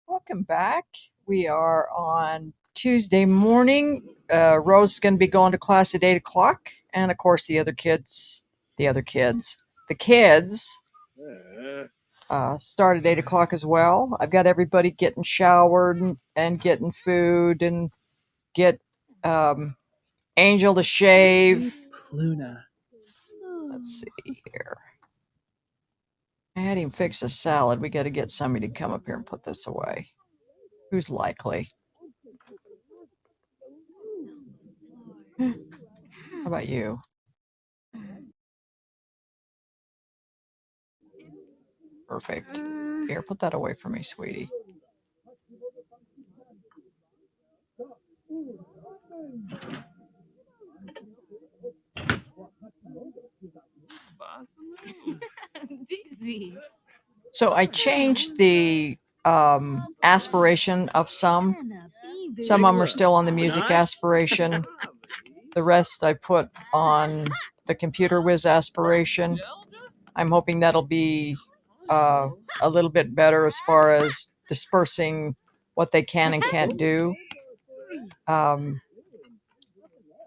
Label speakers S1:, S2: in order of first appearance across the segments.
S1: Welcome back. We are on Tuesday morning. Rose is going to be going to class at 8 o'clock. And of course, the kids start at 8 o'clock as well. I've got everybody getting showered and getting food and get Angel to shave.
S2: Luna.
S1: Let's see here. I had him fix a salad. We got to get somebody to come up here and put this away. Who's likely? How about you? Perfect. Here, put that away for me, sweetie. So I changed the aspiration of some. Some of them are still on the music aspiration. The rest I put on the computer whiz aspiration. I'm hoping that'll be a little bit better as far as dispersing what they can and can't do.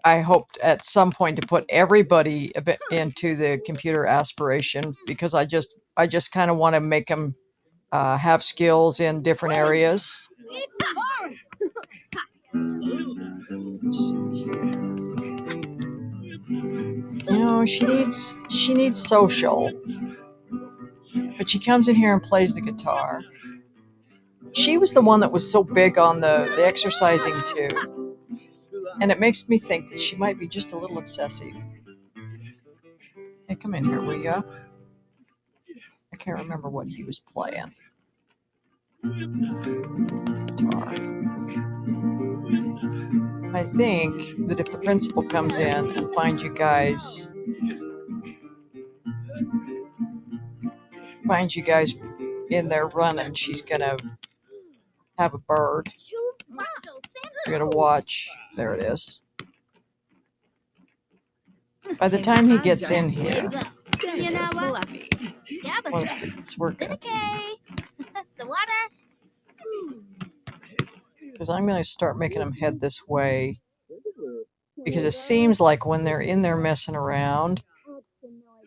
S1: I hoped at some point to put everybody into the computer aspiration because I just kind of want to make them have skills in different areas. You know, she needs social, but she comes in here and plays the guitar. She was the one that was so big on the exercising too, and it makes me think that she might be just a little obsessive. Hey, come in here, will ya? I can't remember what he was playing. Guitar. I think that if the principal comes in and finds you guys in there running, she's gonna have a bird. You're gonna watch. There it is. By the time he gets in here, what a student's working. Because I'm going to start making them head this way. Because it seems like when they're in there messing around,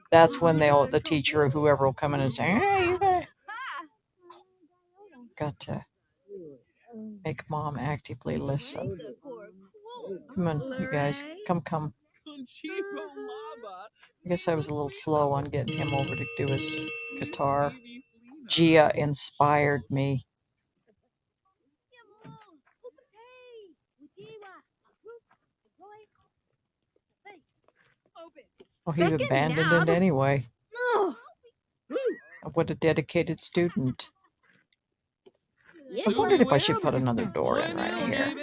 S1: that's when the teacher or whoever will come in and say, "Hey, you got to make mom actively listen." Come on, you guys, come. I guess I was a little slow on getting him over to do his guitar. Gia inspired me. Oh, he abandoned it anyway. What a dedicated student. I wondered if I should put another door in right here.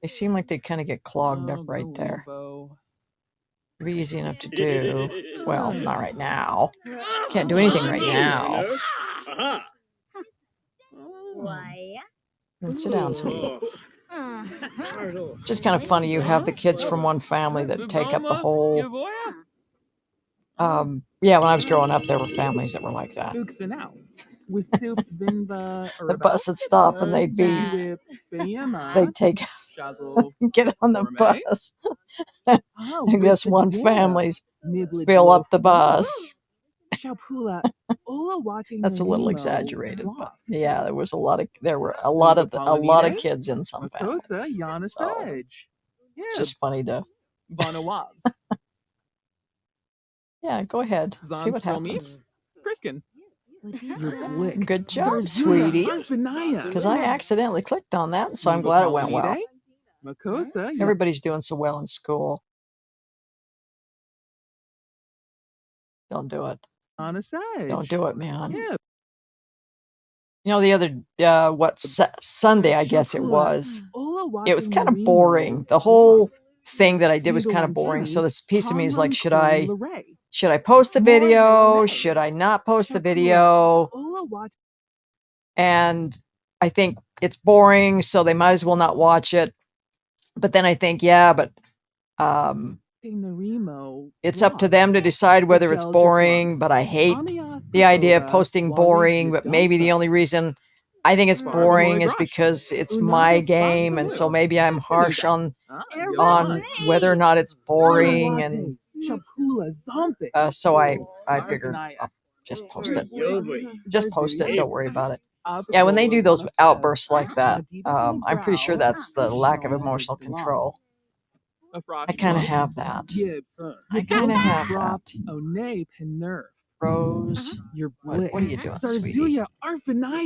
S1: They seem like they kind of get clogged up right there. It'd be easy enough to do. Well, not right now. Can't do anything right now. Sit down, sweetie. Just kind of funny. You have the kids from one family that take up the whole. Yeah, when I was growing up, there were families that were like that. The bus would stop and they'd take get on the bus. And this one family's fill up the bus. That's a little exaggerated, but yeah, there were a lot of kids in some families. So it's just funny to. Yeah, go ahead. See what happens. Good job, sweetie. Because I accidentally clicked on that, so I'm glad it went well. Everybody's doing so well in school. Don't do it. Don't do it, man. You know, the other, Sunday, I guess it was kind of boring. The whole thing that I did was kind of boring. So this piece of me is like, should I post the video? Should I not post the video? And I think it's boring, so they might as well not watch it. But then I think, yeah, but it's up to them to decide whether it's boring. But I hate the idea of posting boring. But maybe the only reason I think it's boring is because it's my game, and so maybe I'm harsh on whether or not it's boring, and so I figured I'll just post it. Just post it. Don't worry about it. Yeah, when they do those outbursts like that, I'm pretty sure that's the lack of emotional control. I kind of have that. I kind of have that. Rose, what are you doing, sweetie?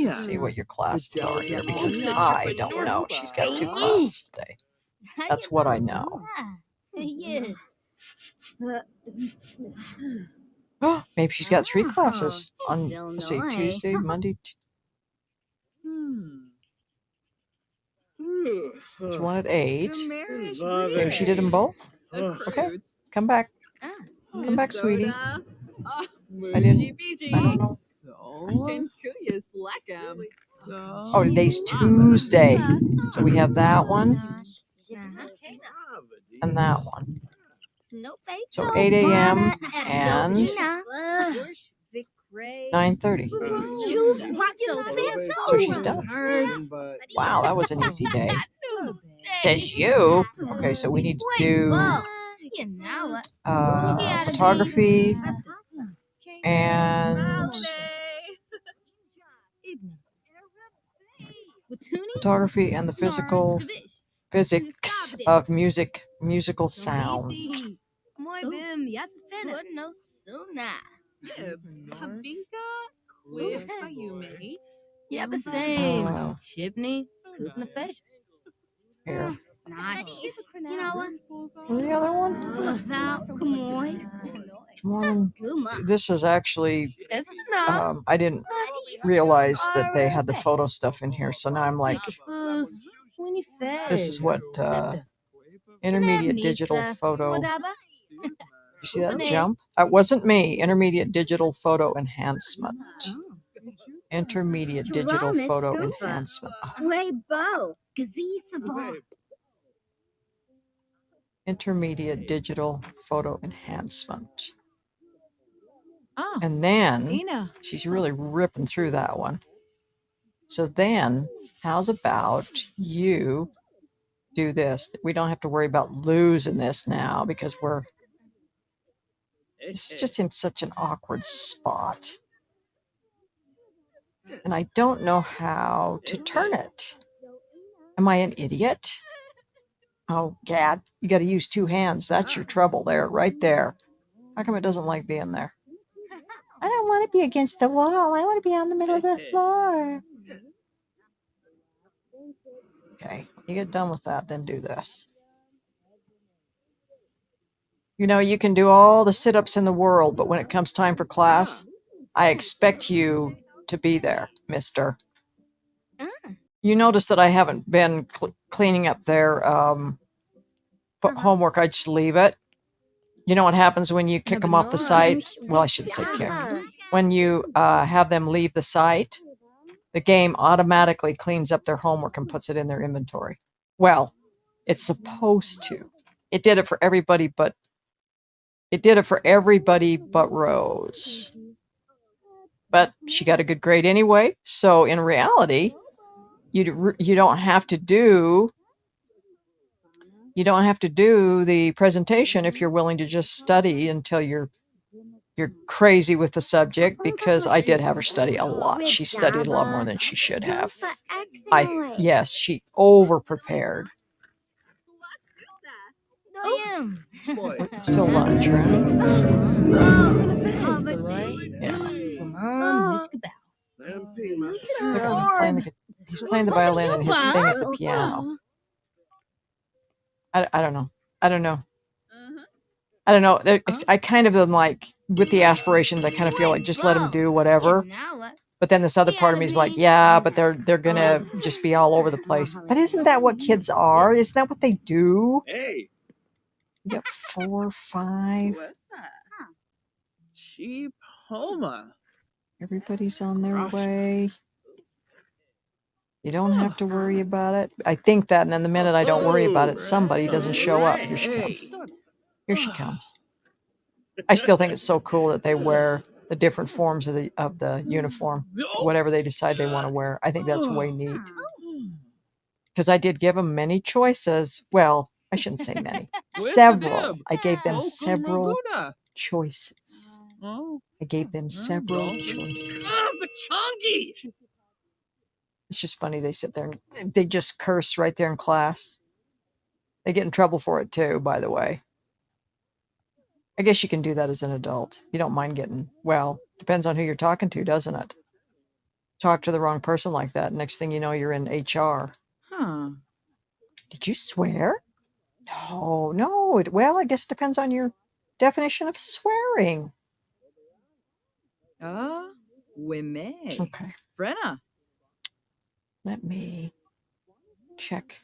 S1: Let's see what your classes are here, because I don't know. She's got 2 classes today. That's what I know. Oh, maybe she's got 3 classes on, let's see, Tuesday, Monday. She wanted 8. Maybe she did them both. Okay, come back. Come back, sweetie. I don't know. Oh, today's Tuesday. So we have that one and that one. So 8 a.m. and 9:30. So she's done. Wow, that was an easy day. Says you. Okay, so we need to do photography and the physics of musical sound. Here. And the other one? This is actually, I didn't realize that they had the photo stuff in here, so now I'm like, this is what intermediate digital photo. You see that jump? It wasn't me. Intermediate digital photo enhancement. Intermediate digital photo enhancement. Intermediate digital photo enhancement. And then she's really ripping through that one. So then, how's about you do this? We don't have to worry about losing this now because it's just in such an awkward spot. And I don't know how to turn it. Am I an idiot? Oh, gad, you got to use 2 hands. That's your trouble there, right there. How come it doesn't like being there? I don't want to be against the wall. I want to be on the middle of the floor. Okay, when you get done with that, then do this. You know, you can do all the sit-ups in the world, but when it comes time for class, I expect you to be there, mister. You notice that I haven't been cleaning up their homework. I just leave it. You know what happens when you kick them off the site? Well, I shouldn't say kick. When you have them leave the site, the game automatically cleans up their homework and puts it in their inventory. Well, it's supposed to. It did it for everybody but Rose. But she got a good grade anyway. So in reality, you don't have to do the presentation if you're willing to just study until you're crazy with the subject, because I did have her study a lot. She studied a lot more than she should have. Yes, she over prepared. It's still lunch, right? Yeah. He's playing the violin and his thing is the piano. I don't know. I don't know. I kind of am like, with the aspirations, I kind of feel like just let him do whatever. But then this other part of me is like, yeah, but they're gonna just be all over the place. But isn't that what kids are? Isn't that what they do? Hey, you got 4, 5.
S2: What's that? Cheap Homa.
S1: Everybody's on their way. You don't have to worry about it. I think that, and then the minute I don't worry about it, somebody doesn't show up. Here she comes. Here she comes. I still think it's so cool that they wear the different forms of the uniform, whatever they decide they want to wear. I think that's way neat because I did give them many choices. Well, I shouldn't say many,
S2: Where's the
S1: several.
S2: dib?
S1: I gave them
S2: Welcome,
S1: several
S2: Raguna.
S1: choices.
S2: Oh,
S1: I gave them several
S2: welcome.
S1: choices.
S3: Bachongi!
S1: It's just funny. They sit there and they just curse right there in class. They get in trouble for it too, by the way. I guess you can do that as an adult. You don't mind getting, well, depends on who you're talking to, doesn't it? Talk to the wrong person like that. Next thing you know, you're in HR.
S2: Huh.
S1: Did you swear? No. Well, I guess it depends on your definition of swearing.
S4: Wime.
S1: Okay.
S4: Brenna.
S1: Let me check.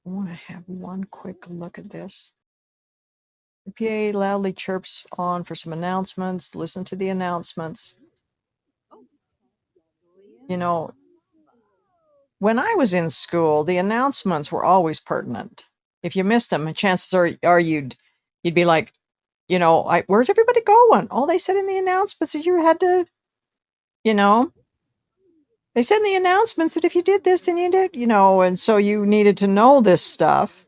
S1: I want to have one quick look at this. The PA loudly chirps on for some announcements. Listen to the announcements. You know, when I was in school, the announcements were always pertinent. If you missed them, chances are you'd be like, where's everybody going? Oh, they said in the announcements that you had to, they said in the announcements that if you did this, then you did, and so you needed to know this stuff.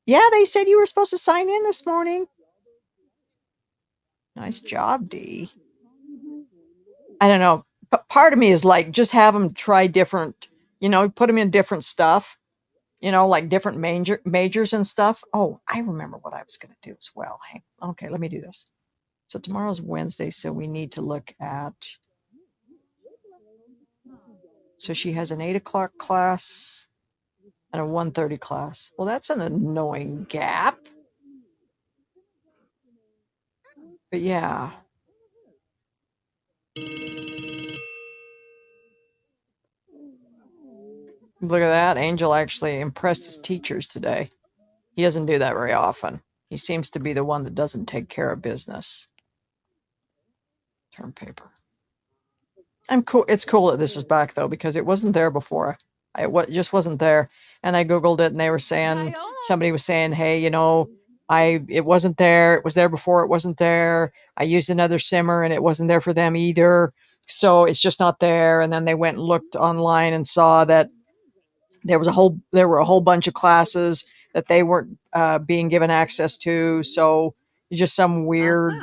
S1: Yeah, they said you were supposed to sign in this morning. Nice job, Dee. I don't know. But part of me is like, just have them try different, put them in different stuff, like different majors and stuff. Oh, I remember what I was going to do as well. Hey, okay, let me do this. So tomorrow's Wednesday, so we need to look at, so she has an 8 o'clock class and a 1:30 class. Well, that's an annoying gap. But yeah. Look at that. Angel actually impressed his teachers today. He doesn't do that very often. He seems to be the one that doesn't take care of business. Term paper. I'm cool. It's cool that this is back though, because it wasn't there before. It just wasn't there. And I Googled it and they were saying, somebody was saying, hey, it wasn't there. It was there before. It wasn't there. I used another simmer and it wasn't there for them either. So it's just not there. And then they went and looked online and saw that there were a whole bunch of classes that they weren't being given access to. So just some weird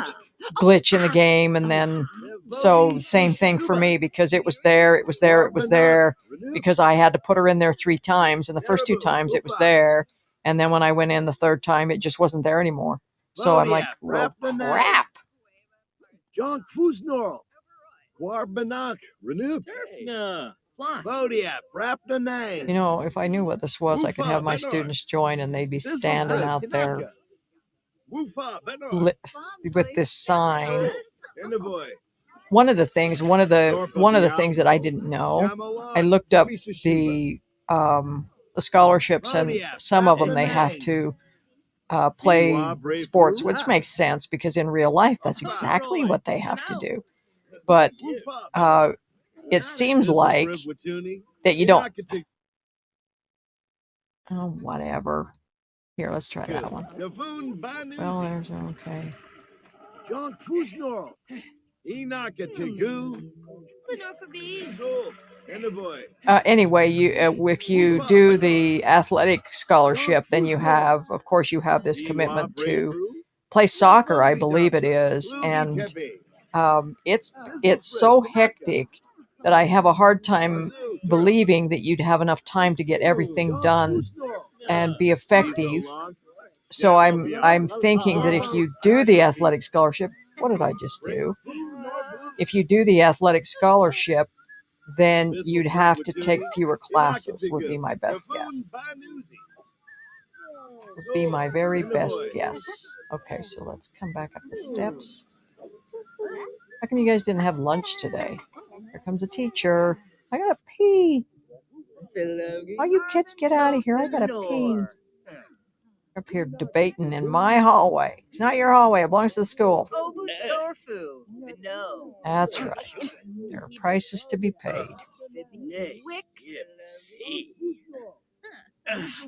S1: glitch in the game. And then, so same thing for me, because it was there, because I had to put her in there 3 times. And the first 2 times it was there. And then when I went in the 3rd time, it just wasn't there anymore. So I'm like, well, crap.
S3: John Fusnor. Warbanak. Renew. Vodia. Rapna name.
S1: If I knew what this was, I could have my students join and they'd be standing out there with this sign. One of the things that I didn't know, I looked up the scholarships, and some of them they have to play sports, which makes sense because in real life that's exactly what they have to do. But it seems like that you don't. Oh, whatever. Here, let's try that one. Well, there's okay.
S3: John Fusnor. Enakatigu.
S1: Anyway, if you do the athletic scholarship, then you have this commitment to play soccer, I believe it is, and it's so hectic that I have a hard time believing that you'd have enough time to get everything done and be effective. So I'm thinking that if you do the athletic scholarship, what did I just do? If you do the athletic scholarship, then you'd have to take fewer classes, would be my best guess. Would be my very best guess. Okay, so let's come back up the steps. How come you guys didn't have lunch today? Here comes a teacher. I gotta pee. All you kids get out of here. I gotta pee. Up here debating in my hallway. It's not your hallway. It belongs to the school. That's right. There are prices to be paid.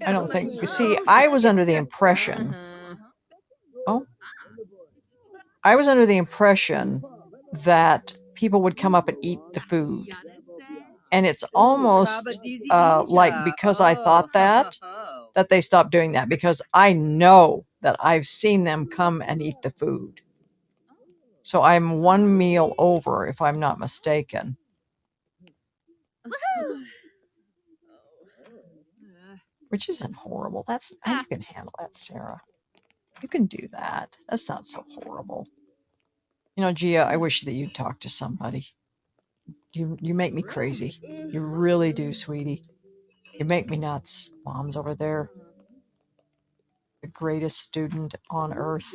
S1: I don't think. You see, I was under the impression. Oh, I was under the impression that people would come up and eat the food. And it's almost like because I thought that they stopped doing that, because I know that I've seen them come and eat the food. So I'm one meal over, if I'm not mistaken. Which isn't horrible. That's, you can handle that, Sarah. You can do that. That's not so horrible. You know, Gia, I wish that you'd talk to somebody. You make me crazy. You really do, sweetie. You make me nuts. Mom's over there. The greatest student on earth.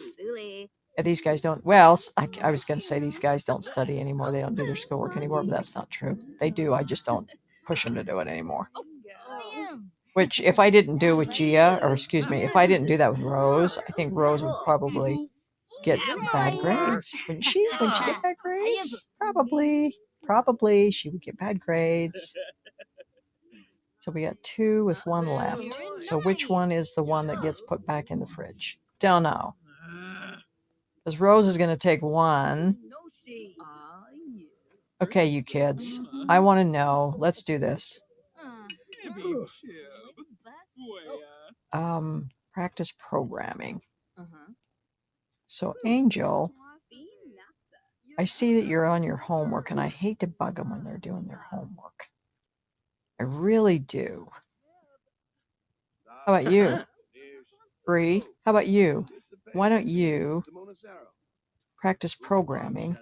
S1: And these guys don't, well, I was going to say these guys don't study anymore. They don't do their schoolwork anymore, but that's not true. They do. I just don't push them to do it anymore. Which, if I didn't do with Gia, or excuse me, if I didn't do that with Rose, I think Rose would probably get bad grades. Wouldn't she? Wouldn't she get bad grades? Probably. Probably she would get bad grades. So we got 2 with 1 left. So which one is the one that gets put back in the fridge? Don't know. Because Rose is going to take 1. Okay, you kids. I want to know. Let's do this. Practice programming. So Angel, I see that you're on your homework, and I hate to bug them when they're doing their homework. I really do. How about you? Bree, how about you? Why don't you practice programming?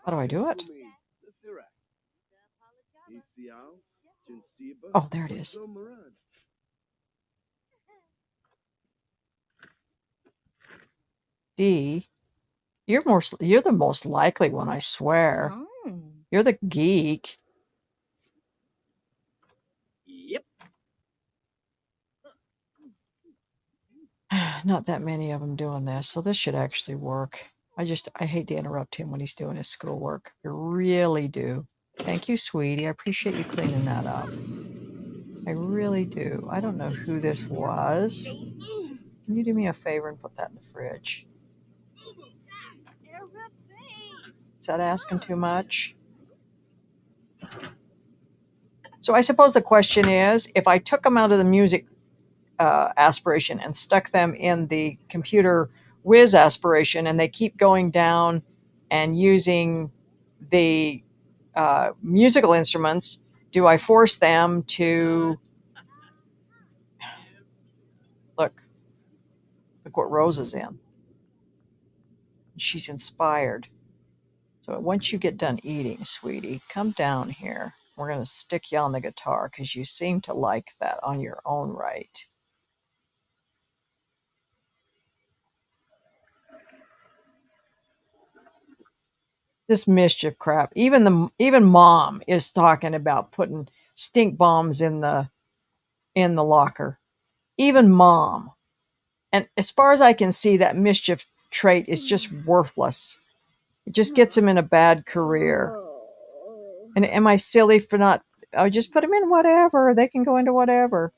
S1: How do I do it? Oh, there it is. D, you're the most likely one, I swear. You're the geek.
S3: Yep.
S1: Not that many of them doing this, so this should actually work. I hate to interrupt him when he's doing his schoolwork. I really do. Thank you, sweetie. I appreciate you cleaning that up. I really do. I don't know who this was. Can you do me a favor and put that in the fridge? Is that asking too much? So I suppose the question is, if I took them out of the music aspiration and stuck them in the computer whiz aspiration, and they keep going down and using the musical instruments, do I force them to look what Rose is in? She's inspired. So once you get done eating, sweetie, come down here. We're going to stick you on the guitar because you seem to like that on your own right. This mischief crap. Even mom is talking about putting stink bombs in the locker. Even mom. And as far as I can see, that mischief trait is just worthless. It just gets him in a bad career. And am I silly for not? Oh, just put them in whatever. They can go into whatever.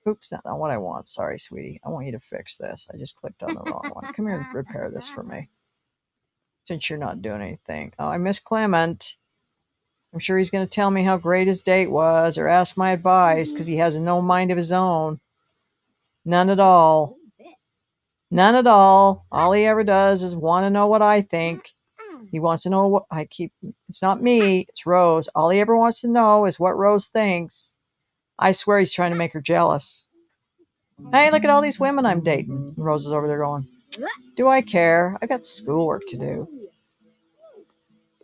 S1: Oops, that's not what I want. Sorry, sweetie. I want you to fix this. I just clicked on the wrong one. Come here and repair this for me. Since you're not doing anything. Oh, I miss Clement. I'm sure he's going to tell me how great his date was or ask my advice because he has no mind of his own. None at all. None at all. All he ever does is want to know what I think. He wants to know what I keep. It's not me. It's Rose. All he ever wants to know is what Rose thinks. I swear he's trying to make her jealous. Hey, look at all these women I'm dating. Rose is over there going, do I care? I got schoolwork to do.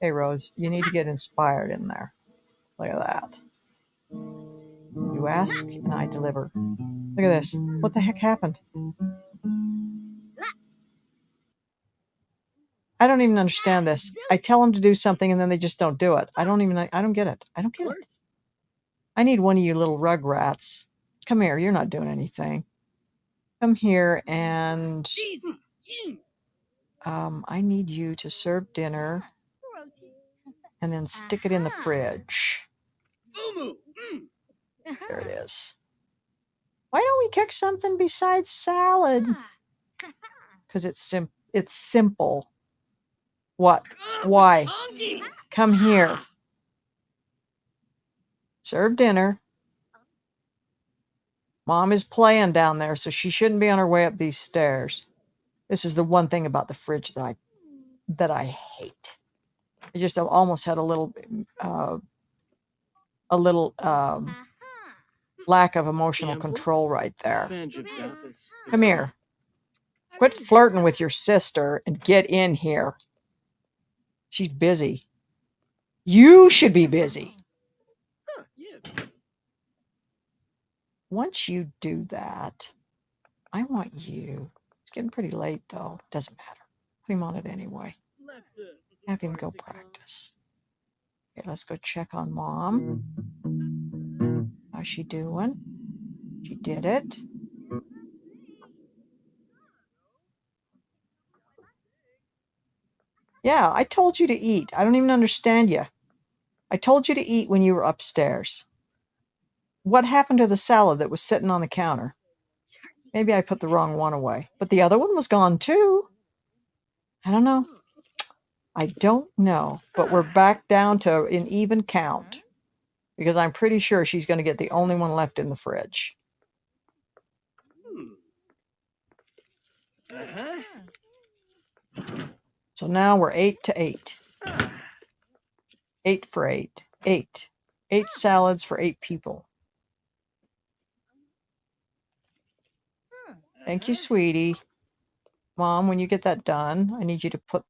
S1: Hey, Rose, you need to get inspired in there. Look at that. You ask and I deliver. Look at this. What the heck happened? I don't even understand this. I tell them to do something and then they just don't do it. I don't get it. I don't get it. I need one of you little rugrats. Come here. You're not doing anything. Come here and I need you to serve dinner and then stick it in the fridge. There it is. Why don't we cook something besides salad? Because it's simple. What? Why? Come here. Serve dinner. Mom is playing down there, so she shouldn't be on her way up these stairs. This is the one thing about the fridge that I hate. I just almost had a little lack of emotional control right there. Come here. Quit flirting with your sister and get in here. She's busy. You should be busy. Once you do that, I want you. It's getting pretty late, though. Doesn't matter. Put him on it anyway. Have him go practice. Okay, let's go check on Mom. How's she doing? She did it. Yeah, I told you to eat. I don't even understand you. I told you to eat when you were upstairs. What happened to the salad that was sitting on the counter? Maybe I put the wrong one away. But the other one was gone too. I don't know. I don't know. But we're back down to an even count. Because I'm pretty sure she's going to get the only one left in the fridge. So now we're 8-8. 8 for 8. 8. 8 salads for 8 people. Thank you, sweetie. Mom, when you get that done, I need you to put...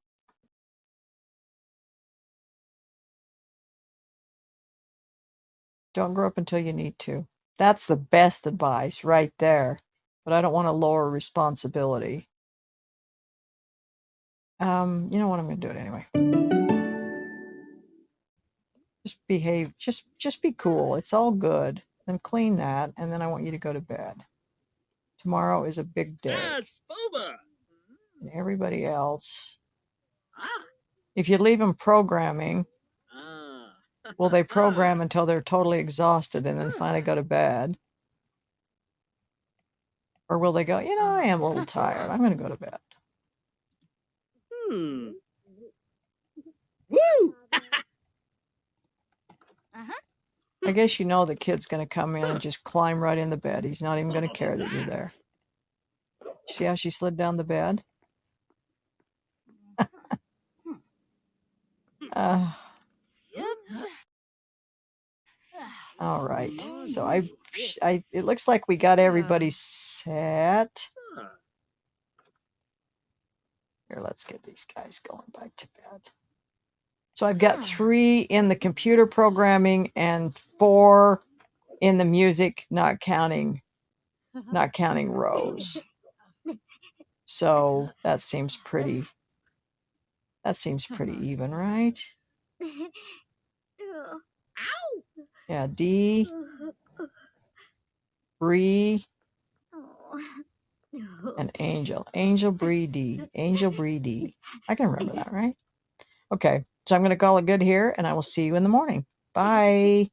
S1: Don't grow up until you need to. That's the best advice right there. But I don't want to lower responsibility. You know what? I'm going to do it anyway. Just behave. Just be cool. It's all good. Then clean that, and then I want you to go to bed. Tomorrow is a big day. And everybody else. If you leave them programming, will they program until they're totally exhausted and then finally go to bed? Or will they go, I am a little tired. I'm going to go to bed.
S3: Woo!
S1: I guess you know the kid's going to come in and just climb right in the bed. He's not even going to care that you're there. See how she slid down the bed? All right. So it looks like we got everybody set. Here, let's get these guys going back to bed. So I've got 3 in the computer programming and 4 in the music, not counting Rose. So that seems pretty even, right? Yeah, D, Bree, and Angel. Angel, Bree, D. Angel, Bree, D. I can remember that, right? Okay, so I'm going to call it good here, and I will see you in the morning. Bye.